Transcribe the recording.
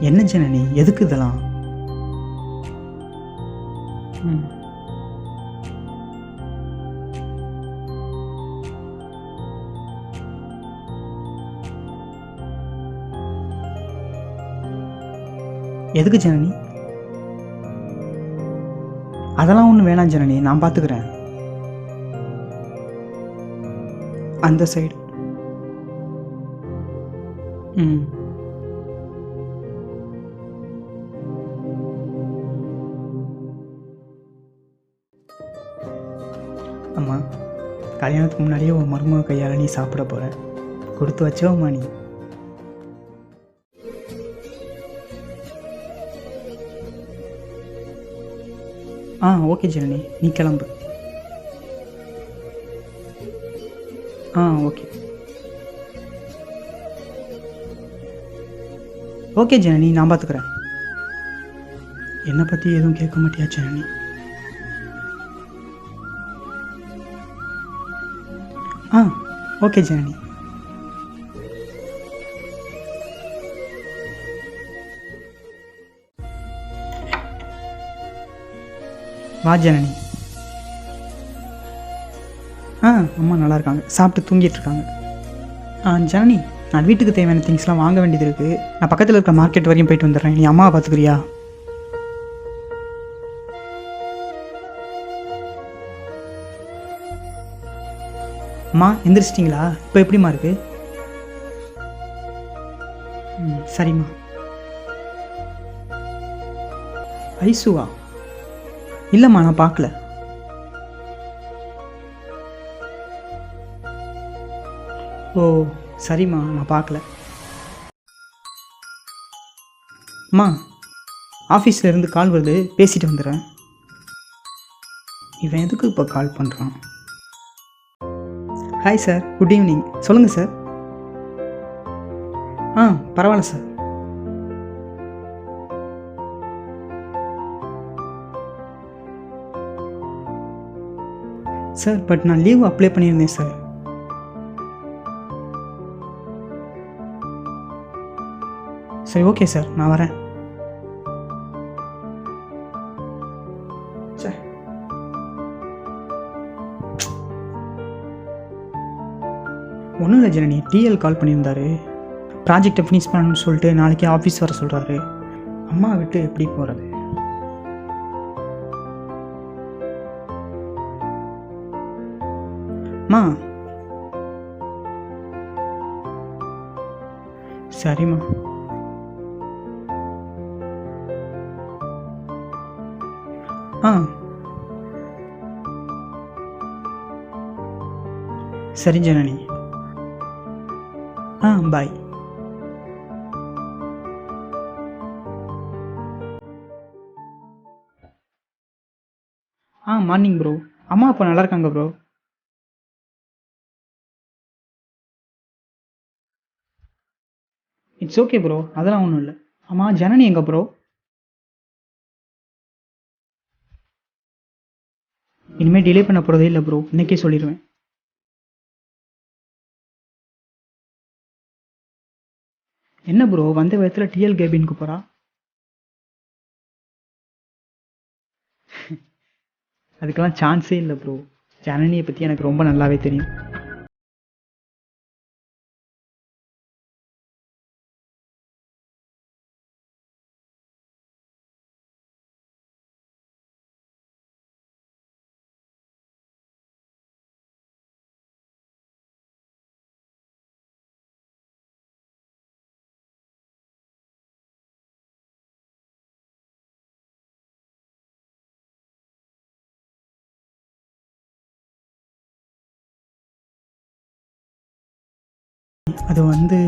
என்ன ஜனனி, எதுக்கு இதெல்லாம்? ம். எதுக்கு ஜனனி? அதெல்லாம் ஒன்றும் வேணாம் ஜனனி, நான் பார்த்துக்கிறேன். அந்த சைடு. ம். அம்மா, கல்யாணத்துக்கு முன்னாடியே உன் மருமக கையால் நீ சாப்பிட போகிற. கொடுத்து வச்சோம்மா நீ. ஓகே ஜனனி, நீ கிளம்பு. ஓகே. ஓகே ஜனனி, நான் பார்த்துக்கிறேன். என்னை பற்றி எதுவும் கேட்க மாட்டியா ஜனனி? ஓகே ஜனனி. வா ஜனனி. அம்மா நல்லா இருக்காங்க, சாப்பிட்டு தூங்கிட்டு இருக்காங்க. ஜனனி, நான் வீட்டுக்கு தேவையான திங்ஸ்லாம் வாங்க வேண்டியது இருக்குது. நான் பக்கத்தில் இருக்கிற மார்க்கெட் வரையும் போயிட்டு வந்துடுறேன். நீ அம்மாவை பார்த்துக்கிறியா? அம்மா எந்திரிச்சிட்டிங்களா? இப்போ எப்படிம்மா இருக்கு? சரிம்மா. ஐசுவா? இல்லைம்மா, நான் பார்க்கல. ஓ சரிம்மா, நான் பார்க்கல. அம்மா, ஆஃபீஸில் இருந்து கால் வருது, பேசிட்டு வந்துடுறேன். இவன் எதுக்கு இப்போ கால் பண்ணுறான்? Hi sir, good evening. சொல்லுங்கள் சார். பரவாயில்ல சார். சார், பட் நான் லீவ் அப்ளை பண்ணியிருந்தேன் சார். சரி ஓகே சார், நான் வரேன். ஒன்றும் இல்லை ஜனனி, டிஎல் கால் பண்ணியிருந்தாரு. ப்ராஜெக்டை ஃபினிஷ் பண்ணணும்னு சொல்லிட்டு நாளைக்கு ஆஃபீஸ் வர சொல்கிறாரு. அம்மா விட்டு எப்படி போகிறது? அம்மா. சரிம்மா. சரி ஜனனி. பாய். Morning bro. அம்மா அப்போ நல்லா இருக்காங்க ப்ரோ. இட்ஸ் ஓகே ப்ரோ, அதெல்லாம் ஒன்றும் இல்லை. ஆமாம், ஜனனி எங்கே ப்ரோ? இனிமேல் டிலே பண்ண போகிறதே இல்லை ப்ரோ, இன்னைக்கே சொல்லிடுவேன். என்ன ப்ரோ, வந்த விதத்தில் டிஎல் கேபினுக்கு போகிறா? அதுக்கெல்லாம் சான்ஸே இல்லை ப்ரோ. ஜனனியை பற்றி எனக்கு ரொம்ப நல்லாவே தெரியும். அது வந்து